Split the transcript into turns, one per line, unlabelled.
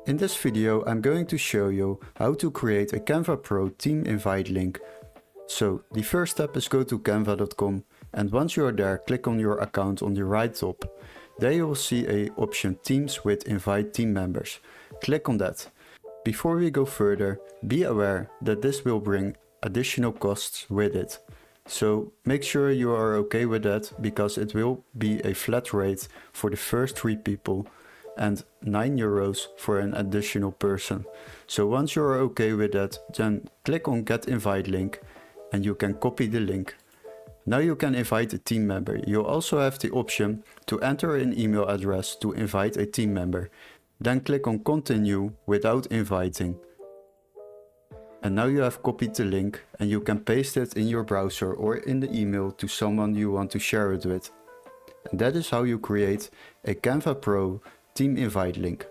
In this video I'm going to show you how to create a Canva Pro team invite link. So the first step is go to canva.com, and once you are there, click on your account on the right top. There you will see a option Teams with invite team members. Click on that. Before we go further, be aware that this will bring additional costs with it. So make sure you are okay with that, because it will be a flat rate for the first 3 people and €9 for an additional person. So once you are okay with that, then click on get invite link and you can copy the link. Now you can invite a team member. You also have the option to enter an email address to invite a team member. Then click on continue without inviting. And now you have copied the link and you can paste it in your browser or in the email to someone you want to share it with. And that is how you create a Canva Pro team invite link.